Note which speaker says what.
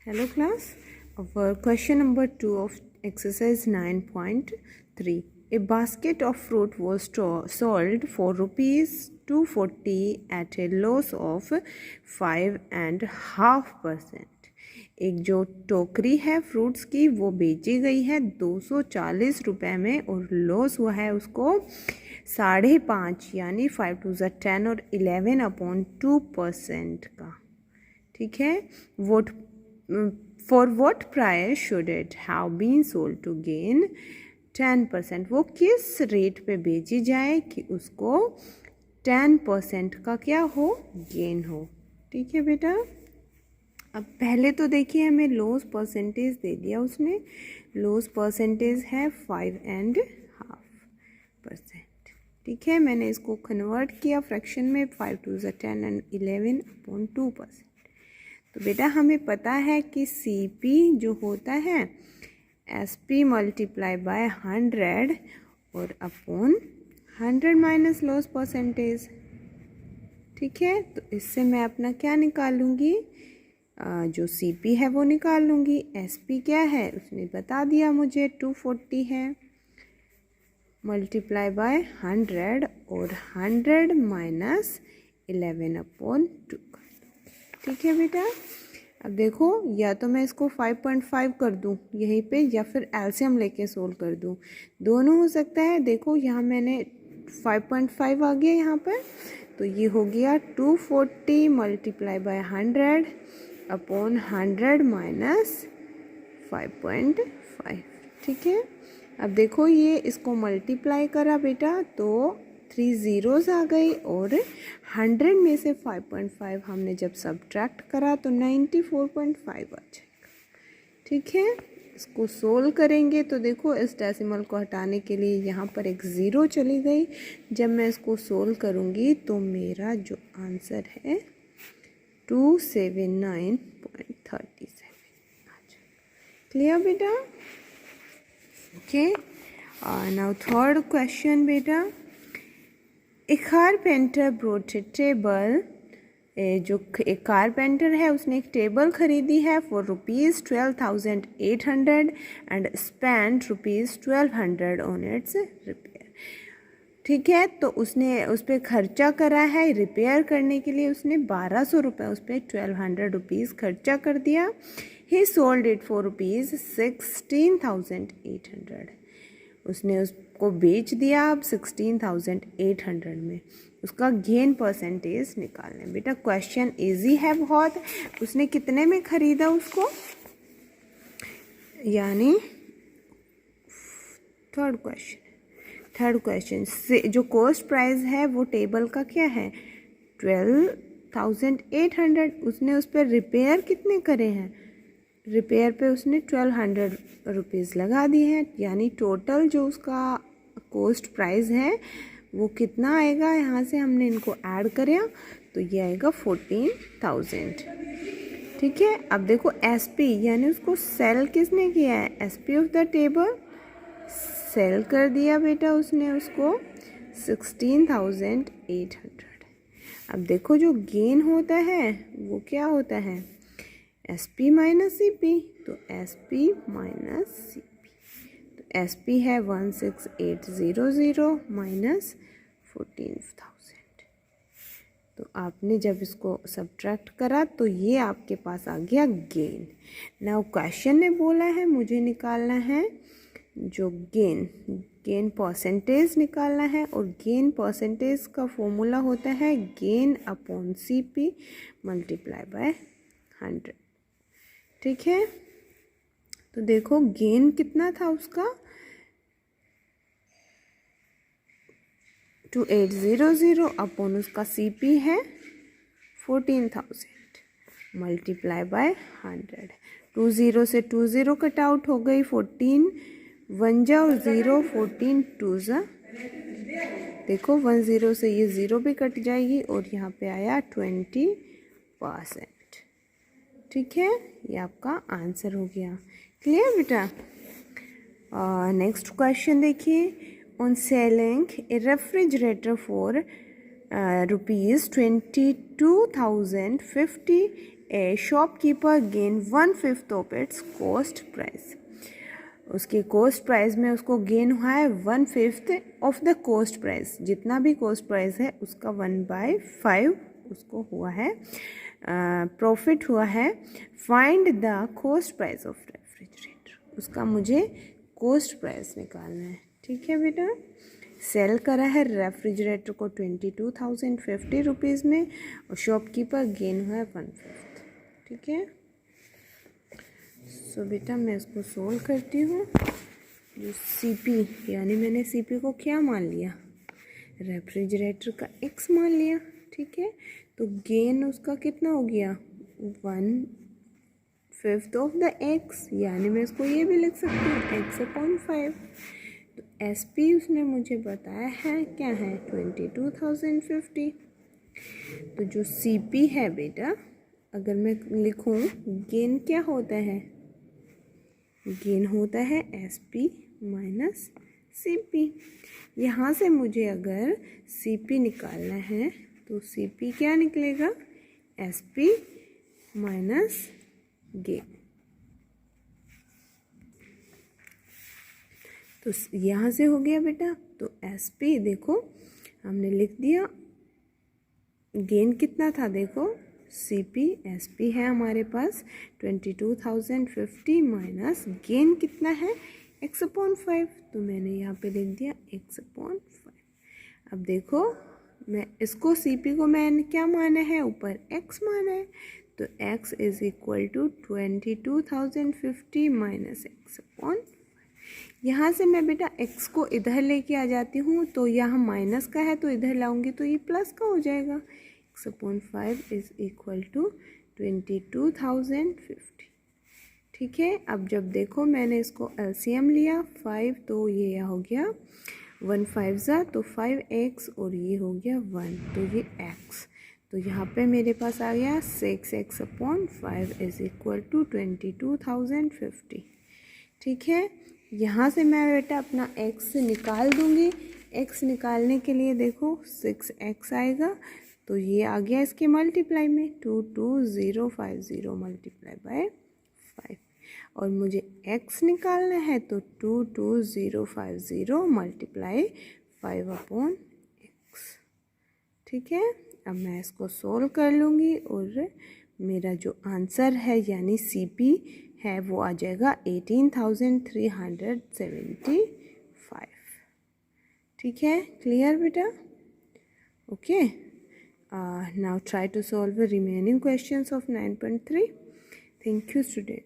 Speaker 1: Hello class, our question number 2 of exercise 9.3. A basket of fruit was sold for rupees 240 at a loss of 5.5%. एक जो टोकरी है fruits की वो बेची गई है 240 रुपये में और लॉस हुआ है उसको 5.5 यानी 5 to the 10 और 11/2% का। ठीक है, vote for what price should it have been sold to gain 10%? वो किस रेट पे बेची जाए कि उसको 10% का क्या हो, गेन हो। ठीक है बेटा, अब पहले तो देखिए हमें लॉस परसेंटेज दे दिया उसने। लॉस परसेंटेज है 5.5%। ठीक है, मैंने इसको कन्वर्ट किया फ्रैक्शन में 5 to the 10 and 11/2%। तो बेटा हमें पता है कि CP जो होता है SP मल्टीप्लाई बाय 100 और अपॉन 100 माइनस लॉस परसेंटेज। ठीक है, तो इससे मैं अपना क्या निकालूंगी, जो CP है वो निकाल लूँगी। SP क्या है उसने बता दिया मुझे, 240 है मल्टीप्लाई बाय 100 और 100 माइनस 11/2। ठीक है बेटा, अब देखो या तो मैं इसको 5.5 कर दूँ यहीं पे या फिर एलसीएम लेके सोल्व कर दूँ, दोनों हो सकता है। देखो यहाँ मैंने 5.5 आ गया यहाँ पर, तो ये हो गया 240 मल्टीप्लाई बाय 100 अपॉन 100 माइनस 5.5। ठीक है, अब देखो ये इसको मल्टीप्लाई करा बेटा तो 3 zeros आ गई और 100 में से 5.5 हमने जब सब्ट्रैक्ट करा तो 94.5 आ जाएगा। ठीक है, इसको सोल्व करेंगे तो देखो इस डेसिमल को हटाने के लिए यहाँ पर एक ज़ीरो चली गई। जब मैं इसको सोल्व करूँगी तो मेरा जो आंसर है 279.37 आ जाएगा। क्लियर बेटा? ओके, नाउ थर्ड क्वेश्चन बेटा। ए कारपेंटर ब्रोट ए टेबल, जो एक कारपेंटर है उसने एक टेबल खरीदी है for rupees 12,800 and spend rupees 1,200 on it's repair. ठीक है, तो उसने उस पर खर्चा करा है, रिपेयर करने के लिए उसने 1200 रुपये उस पर 1,200 रुपीज़ खर्चा कर दिया। ही सोल्ड इट फॉर रुपीज़ 16,800। उसने उसको बेच दिया अब 16,800 में। उसका गेन परसेंटेज निकालना है। बेटा क्वेश्चन इजी है बहुत। उसने कितने में ख़रीदा उसको, यानी थर्ड क्वेश्चन से जो कॉस्ट प्राइस है वो टेबल का क्या है 12,800। उसने उस पर रिपेयर कितने करे हैं, रिपेयर पे उसने 1,200 रुपीज़ लगा दिए हैं, यानी टोटल जो उसका कॉस्ट प्राइस है वो कितना आएगा। यहाँ से हमने इनको ऐड करा तो ये आएगा 14,000। ठीक है, अब देखो SP यानी उसको सेल किसने किया है, SP of the table sale कर दिया बेटा उसने उसको 16,800। अब देखो जो गेन होता है वो क्या होता है SP माइनस CP, तो SP माइनस CP, तो SP है 16,800 माइनस 14,000। तो आपने जब इसको सब्ट्रैक्ट करा तो ये आपके पास आ गया गेन। नाउ क्वेश्चन ने बोला है मुझे निकालना है जो गेन परसेंटेज निकालना है, और गेन परसेंटेज का फॉर्मूला होता है gain upon CP multiply by 100। ठीक है, तो देखो गेन कितना था उसका 2800 अपॉन उसका CP है 14,000 मल्टीप्लाई बाय 100। 20 से 20 कट आउट हो गई, 14 1 जा और 0 14 2 जा। देखो 10 से ये 0 भी कट जाएगी और यहाँ पे आया 20%। ठीक है, ये आपका आंसर हो गया। क्लियर बेटा? नेक्स्ट क्वेश्चन देखिए। On selling A refrigerator for rupees 22,050 A shopkeeper gain 1/5 of its cost price. उसके कॉस्ट प्राइस में उसको गेन हुआ है 1/5 ऑफ द कॉस्ट प्राइस, जितना भी कॉस्ट प्राइस है उसका 1/5 उसको हुआ है, प्रॉफिट हुआ है। Find the cost price of refrigerator, उसका मुझे कॉस्ट प्राइस निकालना है। ठीक है बेटा, सेल करा है रेफ्रिजरेटर को 22,050 रुपीज़ में और शॉपकीपर गेन हुआ है 1/5। ठीक है, सो बेटा मैं इसको सोल्व करती हूँ। जो सीपी यानी मैंने सीपी को क्या मान लिया, रेफ्रिजरेटर का एक्स मान लिया। ठीक है, तो गेन उसका कितना हो गया 1/5 ऑफ द एक्स, यानी मैं इसको ये भी लिख सकती हूँ x/5। तो एस पी उसने मुझे बताया है क्या है 22,050। तो जो सी पी है बेटा, अगर मैं लिखूँ गेन क्या होता है, गेन होता है S P minus C P. यहाँ से मुझे अगर सी पी निकालना है तो सी पी क्या निकलेगा, एस पी माइनस गेन। तो यहाँ से हो गया बेटा, तो एस पी देखो हमने लिख दिया, गेन कितना था देखो, सी पी एस पी है हमारे पास 22,050 माइनस गेन कितना है x/5, तो मैंने यहाँ पे लिख दिया x/5। अब देखो मैं इसको सी पी को मैंने क्या माना है, ऊपर x माना है, तो x is equal to 22,050 minus x/5। यहाँ से मैं बेटा x को इधर लेके आ जाती हूँ, तो यहाँ माइनस का है तो इधर लाऊंगी तो ये प्लस का हो जाएगा, x/5 इज इक्वल टू 22,050। ठीक है, अब जब देखो मैंने इसको एलसीएम लिया 5, तो ये हो गया 1 5 ज़ा तो 5x और ये हो गया 1, तो ये x, तो यहाँ पे मेरे पास आ गया 6x/5 इज इक्वल टू 22,050। ठीक है, यहाँ से मैं बेटा अपना x निकाल दूँगी। x निकालने के लिए देखो 6x आएगा, तो ये आ गया इसके मल्टीप्लाई में 22050 मल्टीप्लाई बाय 5, और मुझे x निकालना है तो 22050 मल्टीप्लाई 5/x। ठीक है, अब मैं इसको सोल्व कर लूँगी और मेरा जो आंसर है यानी सी पी है वो आ जाएगा 18,375। ठीक है, क्लियर बेटा? Okay, now try to solve the remaining questions of 9.3. Thank you student.